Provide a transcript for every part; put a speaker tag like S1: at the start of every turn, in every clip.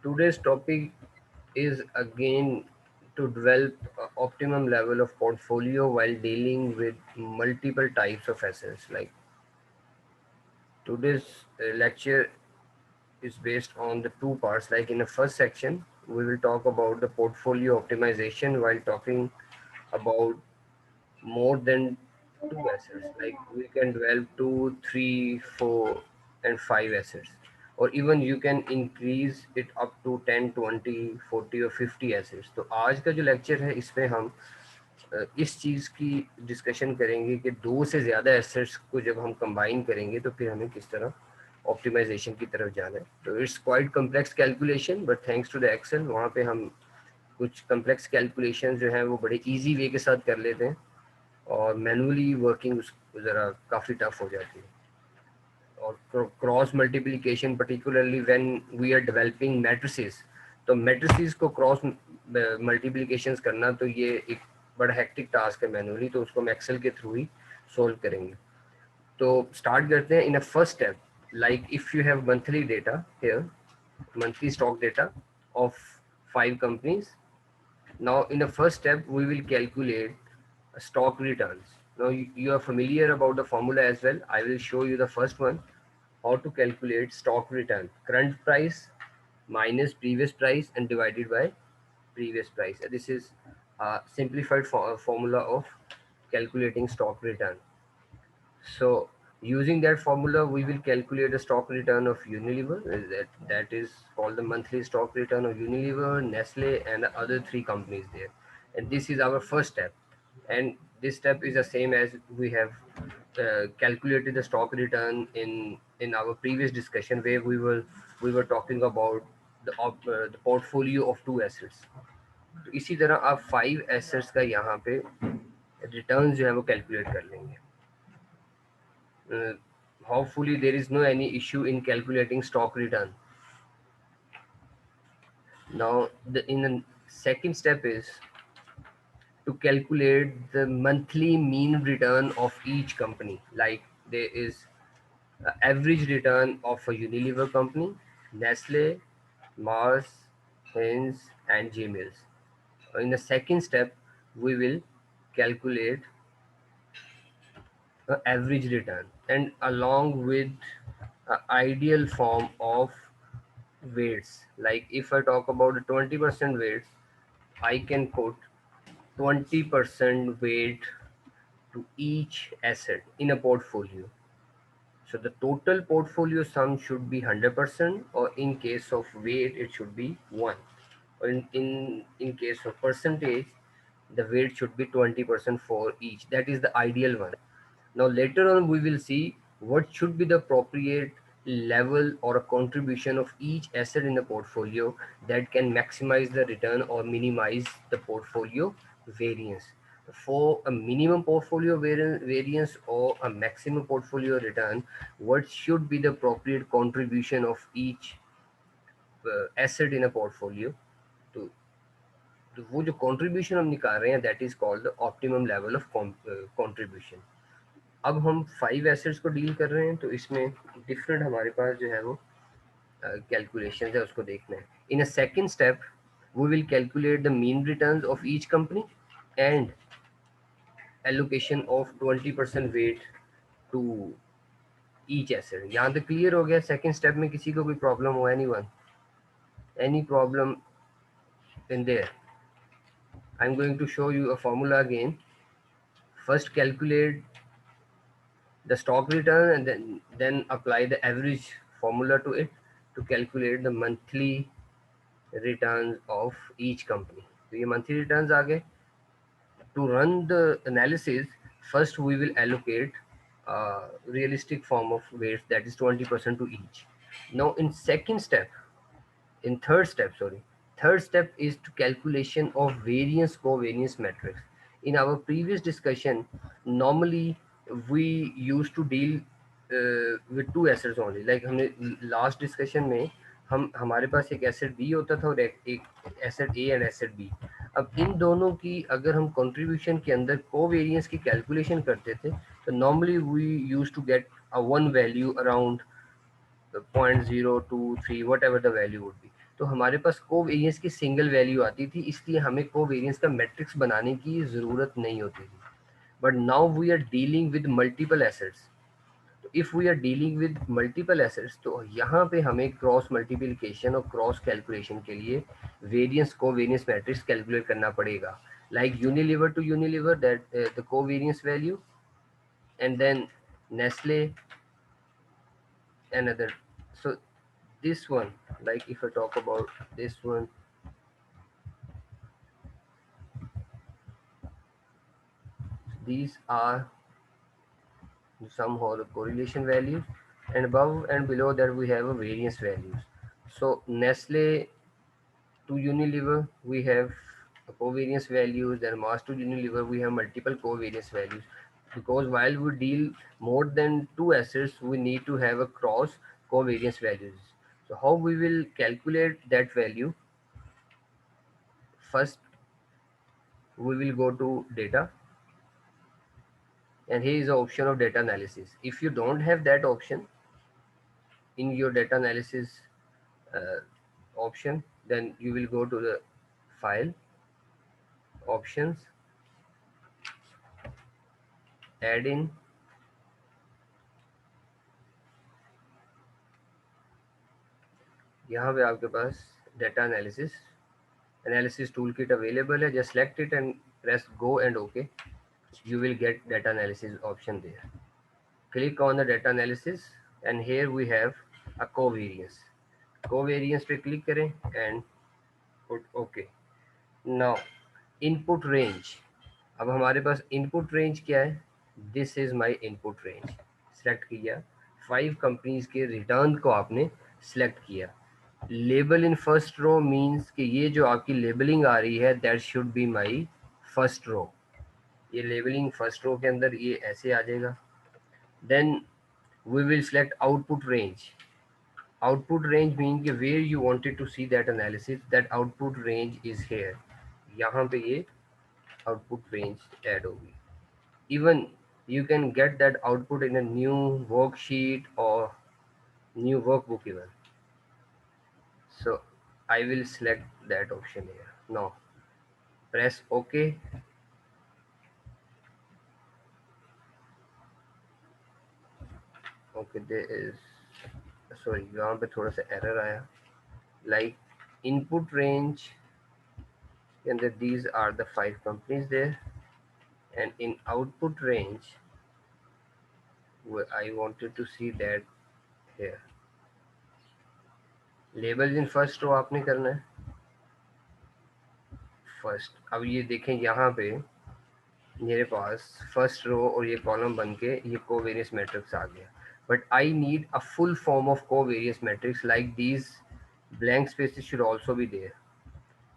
S1: Today's topic is again to develop optimum level of portfolio while dealing with multiple types of assets. Like today's lecture is based on the two parts. Like in the first section, we will talk about the portfolio optimization while talking about more than two assets. Like we can develop two, three, four, and five assets, or even you can increase it up to 10, 20, 40 or 50 assets. तो आज का जो lecture है इसमें हम इस चीज़ की discussion करेंगे कि दो से ज़्यादा एसेट्स को जब हम कंबाइन करेंगे तो फिर हमें किस तरह ऑप्टिमाइजेशन की तरफ जाना है. तो it's quite complex calculation, but thanks to the Excel वहाँ पे हम कुछ कम्प्लेक्स कैलकुलेशन जो है वो बड़े इजी वे के साथ कर लेते हैं और मैनुअली वर्किंग ज़रा काफ़ी टफ हो जाती है. और cross multiplication particularly when we are developing matrices, तो मैट्रिसेस को क्रॉस मल्टीप्लिकेशंस करना तो ये एक बड़ा हेक्टिक टास्क है मैनुअली, तो उसको हम एक्सेल के थ्रू ही सोल्व करेंगे. तो स्टार्ट करते हैं. In a first step, like if you have monthly data here, monthly stock data of 5 companies. Now in the first step we will calculate stock returns. Now you are familiar about the formula as well. I will show you the first one, how to calculate stock return. Current price minus previous price and divided by previous price. This is a simplified formula of calculating stock return. So using that formula, we will calculate the stock return of Unilever. That is called the monthly stock return of Unilever, Nestle, and the other 3 companies there. And this is our first step. And this step is the same as we have calculated the stock return in our previous discussion, where we were talking about the portfolio of 2 assets. तो इसी तरह आप 5 assets का यहाँ पे return जो है वो कैलकुलेट कर लेंगे. uh, Hopefully there is no any issue in calculating stock return. Now the second step is to calculate the monthly mean return of each company. Like there is average return of a Unilever company, Nestle, Mars, Heinz, and Gmails. In the second step, we will calculate average return, and along with ideal form of weights. Like if I talk about the 20% weights, I can put 20% weight to each asset in a portfolio. So the total portfolio sum should be 100%, or in case of weight, it should be 1. Or in case of percentage, the weight should be 20% for each. That is the ideal one. Now later on we will see what should be the appropriate level or a contribution of each asset in the portfolio that can maximize the return or minimize the portfolio variance. For a minimum portfolio variance or a maximum portfolio return, what should be the appropriate contribution of each asset in a portfolio? तो वो जो contribution हम निकाल रहे हैं, that is called the optimum level of contribution. अब हम 5 assets को डील कर रहे हैं, तो इसमें डिफरेंट हमारे पास जो है वो कैलकुलेशन है, उसको देखना है. In a second step we will calculate the mean returns of each company and allocation of 20% weight to each asset. यहाँ तक क्लियर हो गया? सेकेंड स्टेप में किसी को कोई प्रॉब्लम हो? Any problem in there? I am going to show you a formula again. First calculate the stock return, and then apply the average formula to it to calculate the monthly returns of each company. So ये monthly returns आ गए. To run the analysis, first we will allocate realistic form of weights, that is 20% to each. Now in third step is to calculation of variance covariance matrix. In our previous discussion, normally we used to deal with 2 assets only. Like हमने last discussion में हम हमारे पास एक asset B होता था और एक asset A and asset B. अब इन दोनों की अगर हम कंट्रीब्यूशन के अंदर कोवेरियंस की कैलकुलेशन करते थे, तो normally we use to get a one value around 0.023, whatever the value would be. तो हमारे पास कोवेरियंस की सिंगल वैल्यू आती थी, इसलिए हमें कोवेरियंस का मैट्रिक्स बनाने की ज़रूरत नहीं होती थी. But now we are dealing with multiple assets. तो if we are dealing with multiple assets, तो यहाँ पे हमें क्रॉस मल्टीप्लिकेशन और क्रॉस कैलकुलेशन के लिए वेरियंस कोवेरियंस मैट्रिक्स कैलकुलेट करना पड़ेगा. Like Unilever to Unilever, that the covariance value, and then Nestle, another. So this one, like if I talk about this one, these are somehow the correlation values, and above and below that we have a variance values. So Nestle to Unilever we have a covariance values, then Mars to Unilever we have multiple covariance values, because while we deal more than two assets we need to have a cross covariance values. So how we will calculate that value? First we will go to data, and here is the option of data analysis. If you don't have that option in your data analysis uh, option, then you will go to the file, options, add in, यहाँ पे आपके पास data analysis tool kit available है. Just select it and press go and okay. You will get data analysis option there. Click on the data analysis and here we have a covariance. Covariance पे click करें and put OK. Now input range. अब हमारे पास input range क्या है? This is my input range. Select किया, 5 companies के return को आपने सेलेक्ट किया. Label in first row means कि ये जो आपकी लेबलिंग आ रही है that should be my first row. ये लेबलिंग फर्स्ट रो के अंदर ये ऐसे आ जाएगा. Then we will select output range. Output range mean कि where you wanted to see that analysis, that output range is here. यहाँ पे ये आउटपुट रेंज ऐड होगी. Even you can get that output in a new worksheet or new workbook even. So I will select that option here. Now press OK. Okay, there is, sorry, यहाँ पे थोड़ा सा error आया. Like input range and these are the 5 companies there, and in output range I wanted to see that here. Labels in first row आपने करना है first. अब ये देखें यहाँ पे मेरे पास फर्स्ट रो और ये कॉलम बन के ये कोवेरियंस मैट्रिक्स आ गया. But I need a full form of covariance matrix. Like these blank spaces should also be there,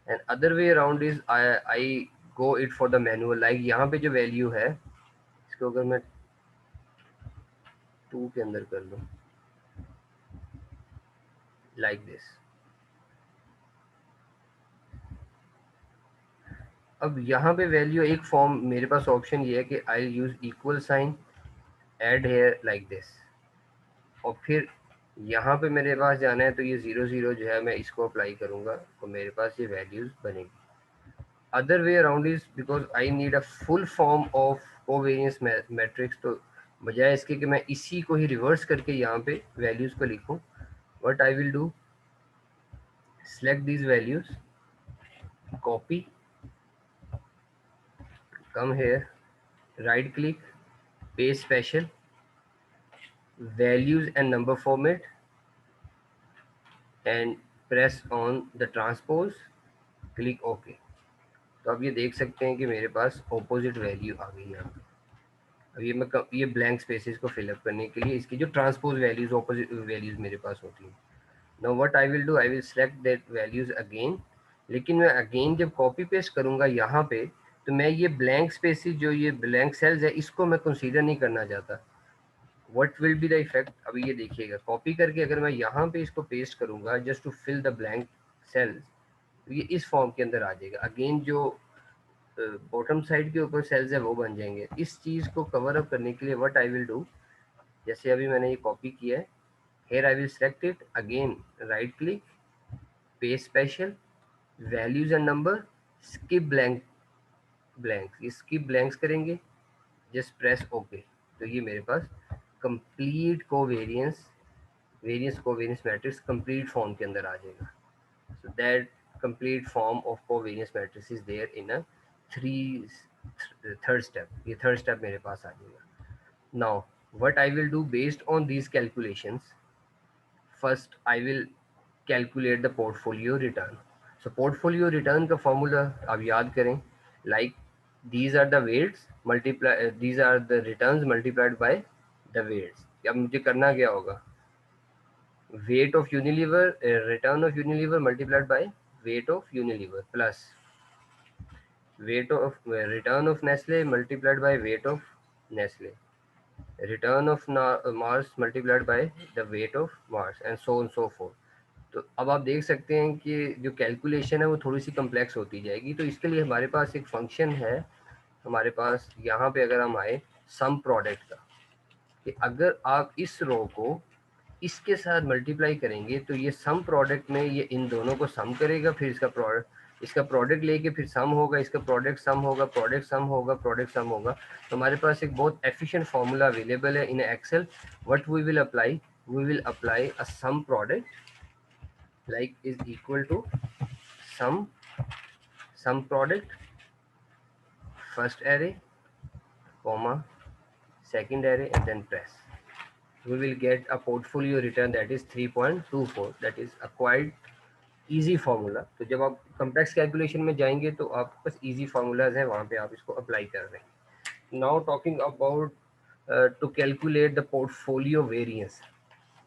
S1: and other way around is I go it for the manual. Like यहाँ पे जो value है इसको अगर मैं 2 के अंदर कर लूँ लाइक दिस. अब यहाँ पे वैल्यू एक फॉर्म मेरे पास ऑप्शन ये है कि I use equal sign, add here like this, और फिर यहाँ पे मेरे पास जाना है तो ये 0 0 जो है मैं इसको अप्लाई करूँगा तो मेरे पास ये वैल्यूज बनेगी. Other way around is because I need a full form of covariance matrix. तो बजाय इसके कि मैं इसी को ही रिवर्स करके यहाँ पे वैल्यूज को लिखूँ, what I will do, select these values, copy, come here, right click, paste special, values and number format, and press on the transpose, click OK. तो अब ये देख सकते हैं कि मेरे पास ऑपोजिट वैल्यू आ गई यहाँ पे. अब ये ब्लैंक स्पेसेस को फिलअप करने के लिए इसकी जो ट्रांसपोज वैल्यूज ऑपोजिट वैल्यूज मेरे पास होती हैं. Now what I will do, I will select that values again. लेकिन मैं अगेन जब कॉपी पेस्ट करूँगा यहाँ पे तो मैं ये ब्लैंक स्पेसेस जो ये ब्लैंक सेल्स है इसको मैं कंसीडर नहीं करना चाहता. What will be the effect, अभी ये देखिएगा, कॉपी करके अगर मैं यहाँ पे इसको पेस्ट करूँगा just to fill the blank cells, तो ये इस फॉर्म के अंदर आ जाएगा. अगेन जो बॉटम साइड के ऊपर सेल्स है वो बन जाएंगे. इस चीज़ को कवर अप करने के लिए व्हाट आई विल डू, जैसे अभी मैंने ये कॉपी किया है, here I will select it again, right click, paste special, values and number, skip blanks, ये स्किप ब्लैंक्स करेंगे, जस्ट प्रेस ओके। तो ये मेरे पास complete covariance variance covariance matrix complete form के अंदर आ जाएगा। So that complete form of covariance matrix is there in a three third step, ये थर्ड स्टेप मेरे पास आ जाएगा। Now what I will do based on these calculations, first I will calculate the portfolio return. So portfolio return का formula आप याद करें, like these are the weights multiply these are the returns multiplied by the weights। अब मुझे करना क्या होगा, weight of Unilever return of Unilever multiplied by weight of Unilever plus weight of return of Nestle multiplied by weight of Nestle, return of Mars multiplied by the weight of Mars and so on so forth। तो अब आप देख सकते हैं कि जो calculation है वो थोड़ी सी कम्प्लेक्स होती जाएगी। तो इसके लिए हमारे पास एक फंक्शन है, हमारे पास यहाँ पे अगर हम आए सम प्रोडक्ट का, कि अगर आप इस रो को इसके साथ मल्टीप्लाई करेंगे तो ये सम प्रोडक्ट में ये इन दोनों को सम करेगा, फिर इसका प्रोडक्ट लेके फिर सम होगा, इसका प्रोडक्ट सम होगा, प्रोडक्ट सम होगा, प्रोडक्ट सम होगा। तो हमारे पास एक बहुत एफिशिएंट फार्मूला अवेलेबल है in Excel. What we will apply a sum product like is equal to sum sum product first array comma second array and then press, we will get a portfolio return that is 3.24। that is a quite easy formula। तो जब आप complex calculation में जाएंगे तो आपके पास easy formulas हैं, वहाँ पे आप इसको apply कर रहे हैं। now talking about to calculate the portfolio variance,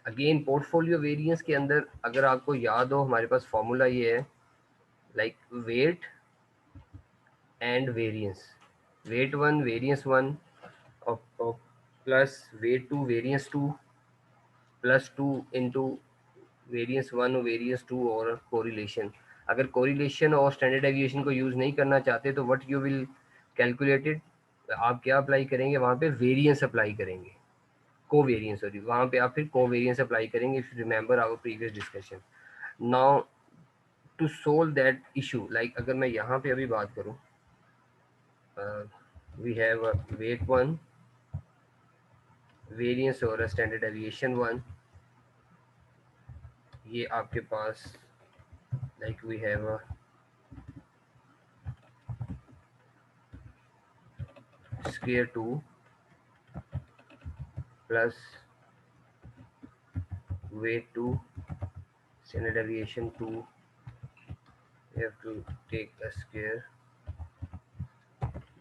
S1: again portfolio variance के अंदर अगर आपको याद हो हमारे पास formula ये है like weight and variance, weight 1 variance 1 of plus weight 2 variance 2 plus 2 into variance 1 और वेरियंस 2 और कोरिलेशन। अगर कोरिलेशन और स्टैंडर्ड डेविएशन को यूज़ नहीं करना चाहते तो व्हाट यू विल कैलकुलेटेड, आप क्या अप्लाई करेंगे वहाँ पे, वेरियंस अप्लाई करेंगे, कोवेरियंस सॉरी, वहाँ पे आप फिर कोवेरियंस अप्लाई करेंगे if you remember our previous discussion. Now to solve that issue, like अगर मैं यहाँ पे अभी बात करूँ, वी हैव वेट 1 वेरियंस और स्टैंडर्ड डेविएशन 1, ये आपके पास like we have a square 2 plus weight 2 standard deviation 2, we have to take a square,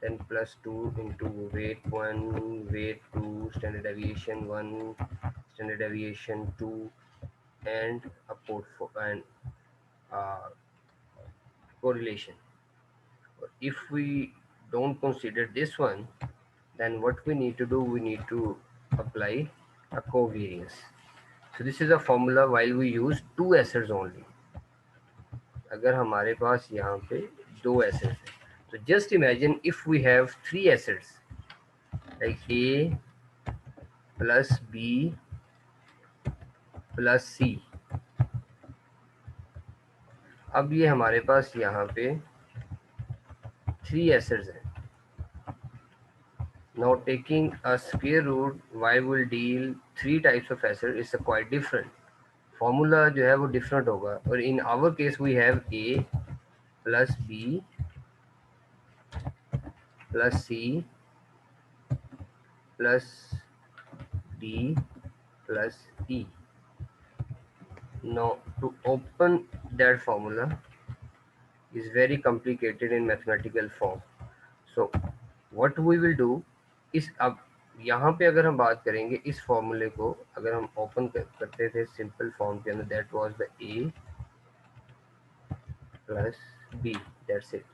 S1: then plus 2 into weight 1 weight 2 standard deviation 1 standard deviation 2 and a and uh, correlation। if we don't consider this one, then what we need to do, we need to apply a covariance। so this is a formula while we use two assets only। अगर हमारे पास यहाँ पे दो assets हैं, so just imagine if we have three assets like A plus B plus C। अब ये हमारे पास यहाँ पे three assets हैं। now taking a square root, why will deal three types of assets is quite different, formula जो है वो different होगा। और in our case we have A plus B plus C plus D plus E. now to open that formula is very complicated in mathematical form। so what we will do is, अब यहाँ पे अगर हम बात करेंगे इस फॉर्मूले को अगर हम ओपन करते थे सिंपल फॉर्म के अंदर, that was the A plus B, that's it.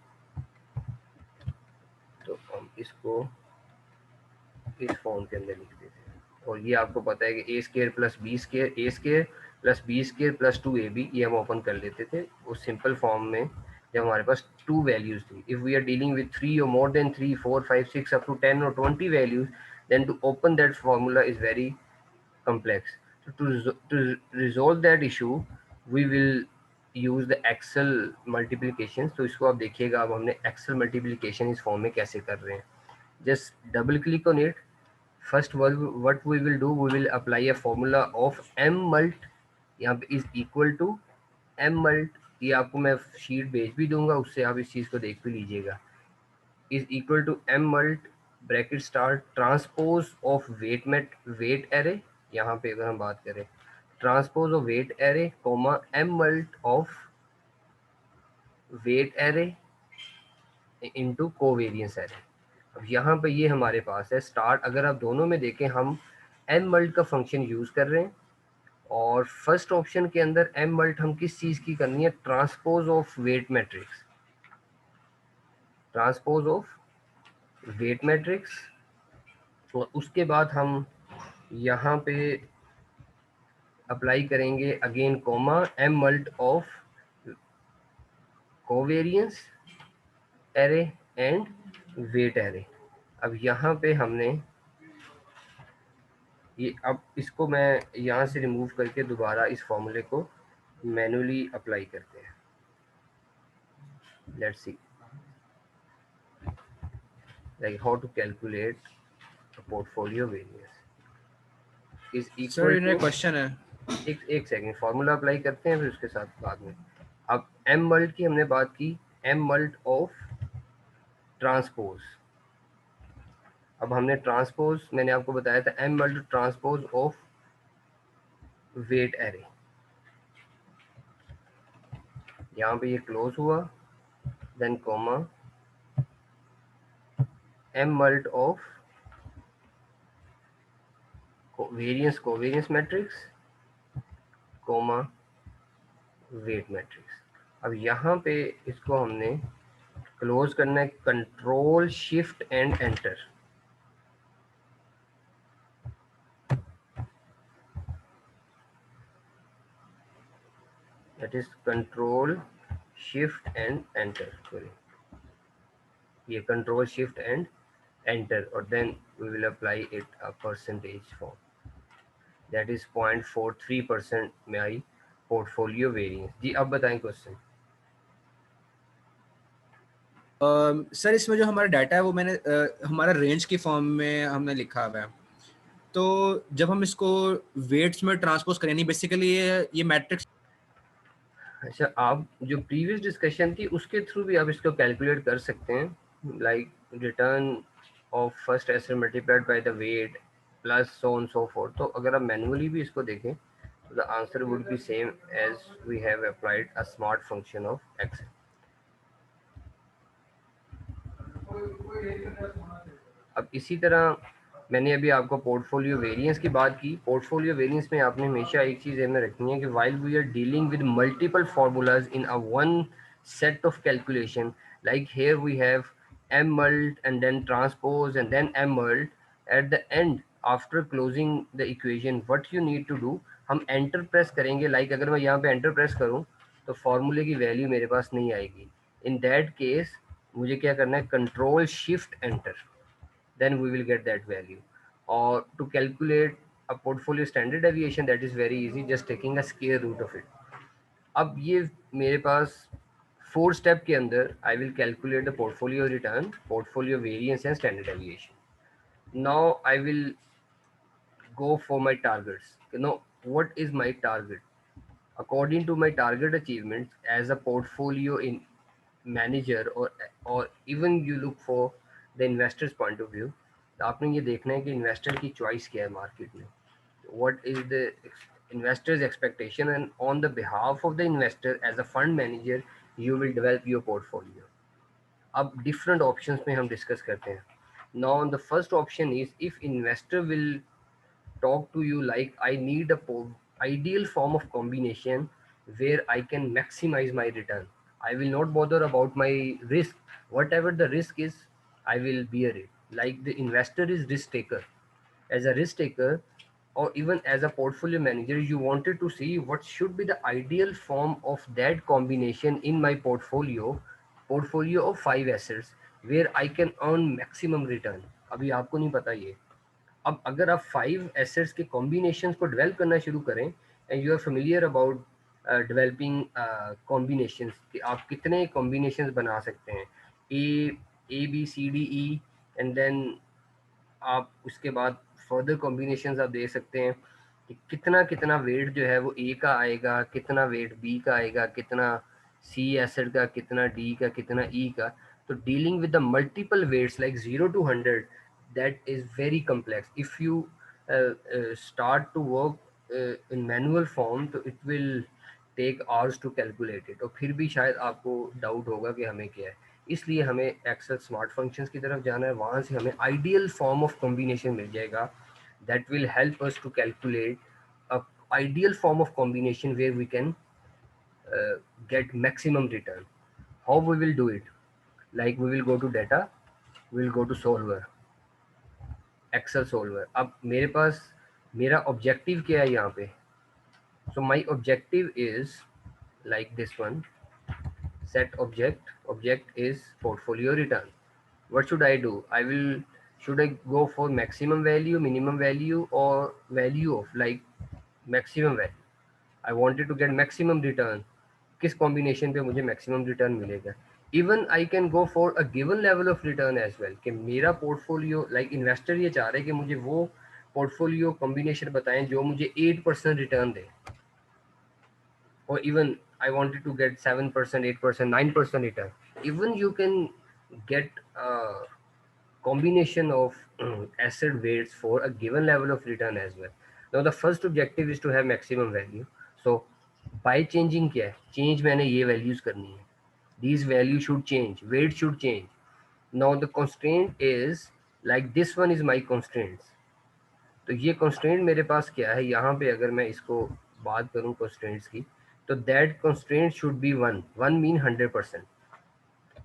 S1: तो हम इसको इस फॉर्म के अंदर लिख देते हैं, और ये आपको पता है कि A square plus B square, A square plus B square plus 2ab, ये हम ओपन कर लेते थे उस सिंपल फॉर्म में जब हमारे पास टू वैल्यूज थी। If we are dealing with 3 or more than 3 4 5 6 up to 10 or 20 values, then to open that formula is very complex। So to resolve that issue, we will use the Excel multiplication. तो इसको आप देखिएगा, अब हमने Excel multiplication इस form में कैसे कर रहे हैं। Just double click on it. First what we will do, we will apply a formula of m mult, यहाँ पे is equal to m mult, ये आपको मैं शीट भेज भी दूंगा, उससे आप इस चीज़ को देख भी लीजिएगा। Is equal to m mult bracket start transpose of weight array, यहाँ पे अगर हम बात करें transpose of weight array comma m mult of weight array into covariance array. अब यहाँ पे ये हमारे पास है स्टार्ट। अगर आप दोनों में देखें, हम m मल्ट का फंक्शन यूज कर रहे हैं, और फर्स्ट ऑप्शन के अंदर m मल्ट हम किस चीज की करनी है, transpose of weight matrix, transpose of weight matrix. और उसके बाद हम यहाँ पे अप्लाई करेंगे again comma m mult of covariance array and weight array. अब यहाँ पे हमने ये, अब इसको मैं यहाँ से रिमूव करके दोबारा इस फॉर्मूले को मैनुअली अप्लाई करते हैं। Let's see like how to calculate portfolio variance is
S2: sir
S1: equal
S2: इन्हें
S1: टू,
S2: क्वेश्चन है।
S1: एक सेकंड, फॉर्मूला अप्लाई करते हैं फिर उसके साथ बाद में। अब m मल्ट की हमने बात की, m मल्ट ऑफ ट्रांसपोज। अब हमने ट्रांसपोज, मैंने आपको बताया था m mult transpose of weight array, यहाँ पे ये क्लोज हुआ, then comma m mult of variance covariance matrix comma weight matrix. अब यहाँ पे इसको हमने क्लोज करना है, control shift and enter. That is control shift and enter, sorry ये कंट्रोल शिफ्ट एंड एंटर, और then we will apply it a percentage form, that is 0.43% my portfolio variance. जी अब बताएं क्वेश्चन।
S2: सर इसमें जो हमारा डाटा है वो मैंने हमारा रेंज की फॉर्म में हमने लिखा हुआ है। तो जब हम इसको वेट्स में ट्रांसपोज करें, नहीं बेसिकली ये मैट्रिक्स।
S1: अच्छा, आप जो प्रीवियस डिस्कशन थी उसके थ्रू भी आप इसको कैलकुलेट कर सकते हैं, like return of first asset multiplied by the weight plus so on so forth. तो अगर आप मैनुअली भी इसको देखें तो the answer would be same as we have applied a smart function of Excel. अब इसी तरह मैंने अभी आपको पोर्टफोलियो वेरिएंस की बात की। पोर्टफोलियो वेरिएंस में आपने हमेशा एक चीज़ ध्यान में रखनी है कि while we are dealing with multiple formulas in a one set of calculation, like here we have m mult and then transpose and then m mult, at the end after closing the equation what you need to do, हम enter press करेंगे। like अगर मैं यहाँ पे enter press करूँ तो फॉर्मूले की वैल्यू मेरे पास नहीं आएगी। in that case मुझे क्या करना है, control shift enter, then we will get that value. Or to calculate a portfolio standard deviation, that is very easy, just taking a square root of it. अब ये मेरे पास 4 स्टेप के अंदर आई will calculate the portfolio return, portfolio variance and standard deviation. Now I will go for my targets. You know, what is my target? According to my target achievements as a portfolio in manager, or even you look for the investor's point of view, तो आपने ये देखना है कि investor की choice क्या है market में, what is the investor's expectation, and on the behalf of the investor as a fund manager you will develop your portfolio. अब different options में हम discuss करते हैं. Now the first option is if investor will talk to you like I need a ideal form of combination where I can maximize my return. I will not bother about my risk. Whatever the risk is, I will bear it. Like the investor is risk taker. As a risk taker, or even as a portfolio manager, you wanted to see what should be the ideal form of that combination in my portfolio of 5 assets where I can earn maximum return. अभी आपको नहीं पता ये। अब अगर आप 5 assets के combination को डेवलप करना शुरू करें and you are familiar about developing combinations कि आप कितने कॉम्बिनेशंस बना सकते हैं, A B C D E, and then आप उसके बाद फर्दर कॉम्बिनेशंस आप दे सकते हैं कि कितना कितना वेट जो है वो ए का आएगा, कितना वेट बी का आएगा, कितना सी एसिड का, कितना डी का, कितना ई का. तो dealing with the multiple weights like 0 to 100, that is very complex. If you start to work in manual form, तो it will take hours to calculate it, और फिर भी शायद आपको डाउट होगा कि हमें क्या है. इसलिए हमें एक्सेल स्मार्ट फंक्शंस की तरफ जाना है, वहाँ से हमें आइडियल फॉर्म ऑफ कॉम्बिनेशन मिल जाएगा that will help us to calculate a ideal form of combination where we can get maximum return. How we will do it? Like we will go to data, we will go to solver, excel solver. अब मेरे पास मेरा objective क्या है यहाँ पे? So my objective is like this one. Set object is portfolio return. What should I do? Should I go for maximum value, minimum value, or value of like maximum value? I wanted to get maximum return. किस combination पे मुझे maximum return मिलेगा? Even I can go for a given level of return as well, कि मेरा portfolio like investor ये चाह रहे हैं कि मुझे वो portfolio combination बताएं जो मुझे 8% return they, or even I wanted to get 7%, 8%, 9% return. Even you can get a combination of asset weights for a given level of return as well. Now the first objective is to have maximum value. So by changing क्या है? Change मैंने ये values करनी है. These values should change. Weight should change. Now the constraint is like this one is my constraints. तो ये constraint मेरे पास क्या है? यहाँ पे अगर मैं इसको बात करूँ constraints की, तो that constraint should be 1. 1 mean 100%.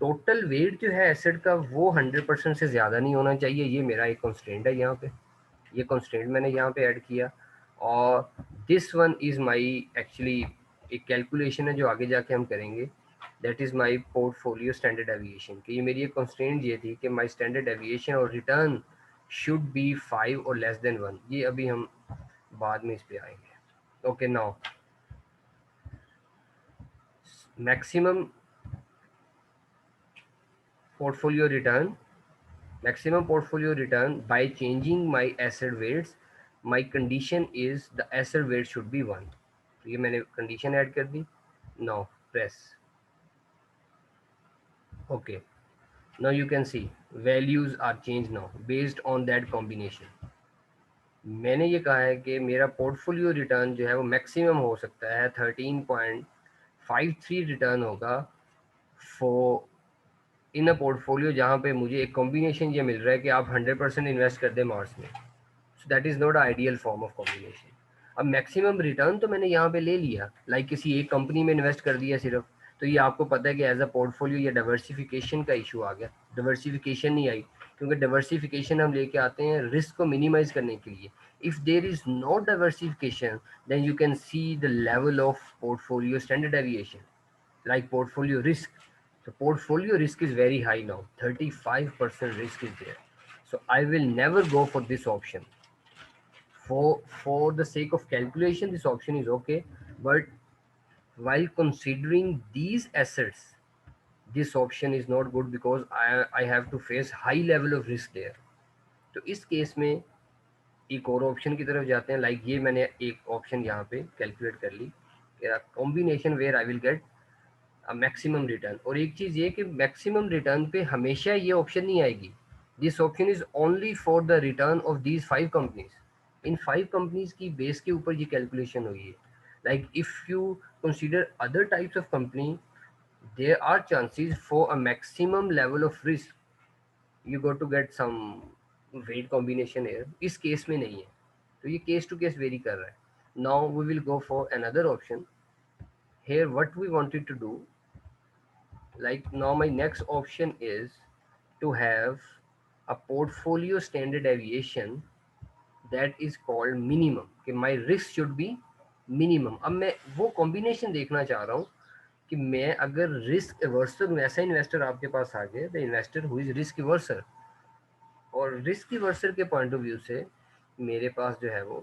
S1: Total weight जो है एसिड का वो 100% से ज़्यादा नहीं होना चाहिए. ये मेरा एक कंस्ट्रेंट है यहाँ पे, ये कंस्ट्रेंट मैंने यहाँ पे ऐड किया. और this one is my actually एक कैलकुलेशन है जो आगे जाके हम करेंगे. That is my portfolio standard aviation, कि ये मेरी एक कंस्ट्रेंट ये थी कि माय स्टैंडर्ड एविएशन और रिटर्न शुड बी 5 और लेस देन 1. ये अभी हम बाद में इस पे आएंगे. Okay, now maximum portfolio return, maximum portfolio return by changing my asset weights. My condition is the asset weight should be 1. तो ये मैंने condition ऐड कर दी. Now press. Okay, now you can see values are changed now based on that combination. मैंने ये कहा है कि मेरा पोर्टफोलियो रिटर्न जो है वो मैक्सिमम हो सकता है 13.53 रिटर्न होगा फॉर इन अ पोर्टफोलियो जहाँ पे मुझे एक कॉम्बिनेशन ये मिल रहा है कि आप 100% इन्वेस्ट कर दें मार्स में. So that is not ideal form of combination. अब मैक्सिमम रिटर्न तो मैंने यहाँ पे ले लिया, लाइक किसी एक कंपनी में इन्वेस्ट कर दिया सिर्फ. तो ये आपको पता है कि एज अ पोर्टफोलियो या डाइवर्सिफिकेशन का इशू आ गया. डाइवर्सिफिकेशन नहीं आई, क्योंकि डाइवर्सिफिकेशन हम लेके आते हैं रिस्क को मिनिमाइज करने के लिए. If there is not diversification then you can see the level of portfolio standard deviation like portfolio risk. So portfolio risk is very high now. 35% risk is there. So I will never go for this option. For the sake of calculation, this option is okay. But while considering these assets, this option is not good because I have to face high level of risk there. तो इस case में एक और option की तरफ जाते हैं. Like ये मैंने एक ऑप्शन यहाँ पे कैलकुलेट कर ली, combination where I will get maximum return. और एक चीज़ ये कि मैक्सिमम रिटर्न पे हमेशा ये ऑप्शन नहीं आएगी. This option is only for the return of these 5 companies. इन 5 कंपनीज की बेस के ऊपर ये कैलकुलेशन हुई है. Like if you consider other types of company, there are chances for a maximum level of risk you go to get some weight combination है. इस case में नहीं है, तो ये केस टू केस वेरी कर रहा है. Now we will go for another option. Here what we wanted to do, like now my next option is to have a portfolio standard deviation that is called minimum, कि my risk should be minimum. अब मैं वो combination देखना चाह रहा हूँ कि मैं अगर risk averser, वैसा investor आपके पास आ गए, the investor who is risk averser, और risk averser के point of view से मेरे पास जो है वो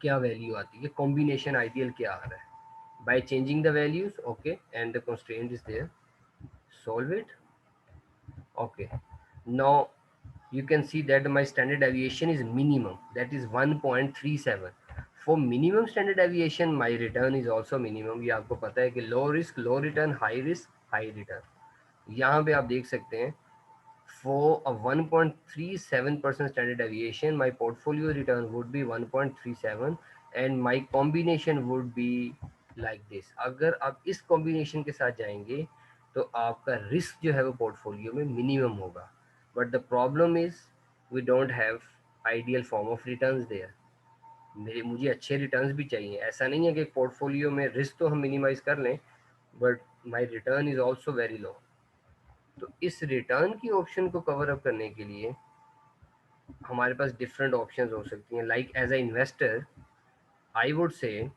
S1: क्या वैल्यू आती है, कॉम्बिनेशन आइडियल क्या आ रहा है. by changing the values. Okay, and the constraint is there. Solve it. Okay, now you can see that my standard deviation is minimum, that is 1.37. For minimum standard deviation my return is also minimum. ये आपको पता है कि low risk low return, high risk high return. यहाँ पे आप देख सकते हैं for a 1.37% standard deviation, my portfolio return would be 1.37 and my combination would be like this. अगर आप इस combination के साथ जाएंगे तो आपका risk जो है वो portfolio में minimum होगा. But the problem is we don't have ideal form of returns there. मुझे अच्छे रिटर्न्स भी चाहिए. ऐसा नहीं है कि पोर्टफोलियो में रिस्क तो हम मिनिमाइज कर लें but my return is also very low. तो इस रिटर्न की ऑप्शन को कवर अप करने के लिए हमारे पास डिफरेंट ऑप्शंस हो सकती हैं. Like as a investor I would say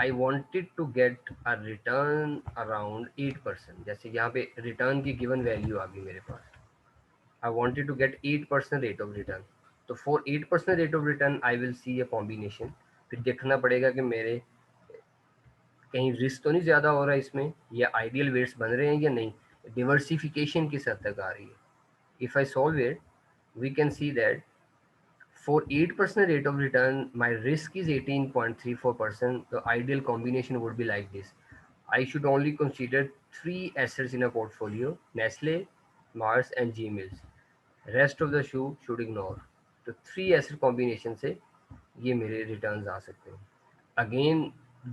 S1: I wanted to get a return around 8%. जैसे यहाँ पे रिटर्न की गिवन वैल्यू आ गई मेरे पास. I wanted to get 8% rate of return. तो for 8% rate of return I will see a combination. फिर देखना पड़ेगा कि मेरे कहीं रिस्क तो नहीं ज़्यादा हो रहा है इसमें, या आइडियल वेट्स बन रहे हैं या नहीं, डिवर्सिफिकेशन किस हद तक आ रही है. If I solve it, we can see that for 8% rate of return, my risk is 18.34%. The ideal combination would be like this. I should only consider three assets in a portfolio: Nestle, Mars, and Gmails. Rest of the shoe should ignore. तो three asset combination से ये मेरे returns आ सकते हैं. Again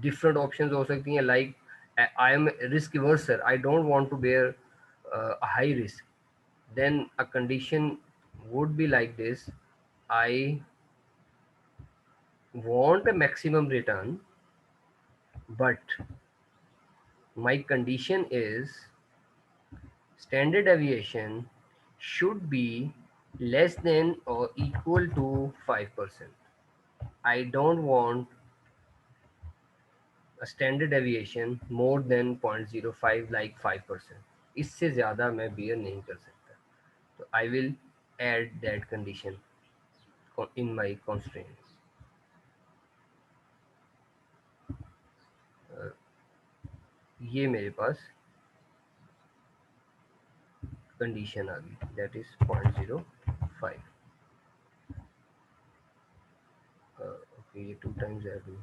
S1: different options हो सकती हैं. Like I am risk averse, I don't want to bear high risk. Then a condition would be like this: I want a maximum return, but my condition is standard deviation should be less than or equal to 5%. I don't want a standard deviation more than 0.05 like 5%. इससे ज़्यादा मैं bear नहीं कर सकता. तो I will add that condition in my constraints. ये मेरे पास condition आ गई, दैट इज 0.05. ओके, ये 2 टाइम्स ऐड हुई.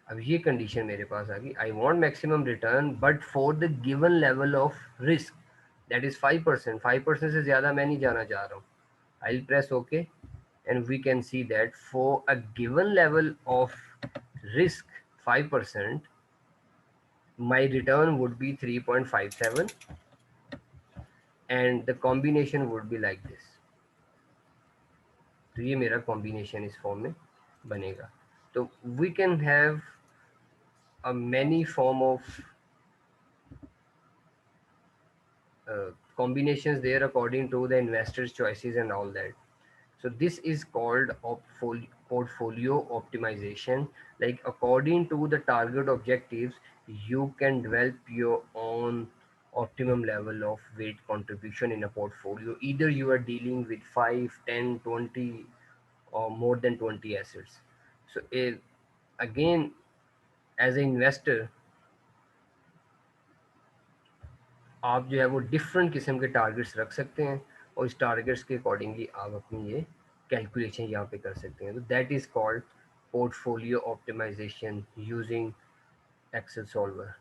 S1: अब ये कंडीशन मेरे पास आ गई. I want maximum return but for the given level of risk, that is 5%. 5% से ज़्यादा मैं नहीं जाना चाह रहा हूँ. I will press okay and we can see that for a given level of risk 5%, my return would be 3.57 and the combination would be like this. तो ये मेरा कॉम्बिनेशन इस फॉर्म में बनेगा. तो we can have a many form of combinations there according to the investors choices and all that. So this is called portfolio optimization. Like according to the target objectives you can develop your own optimum level of weight contribution in a portfolio. Either you are dealing with 5, 10, 20 or more than 20 assets. So again, as an investor आप जो है वो different किस्म के targets रख सकते हैं और इस टारगेट्स के अकॉर्डिंगली आप अपनी ये कैलकुलेशन यहाँ पे कर सकते हैं. तो that is called portfolio optimisation using Excel solver.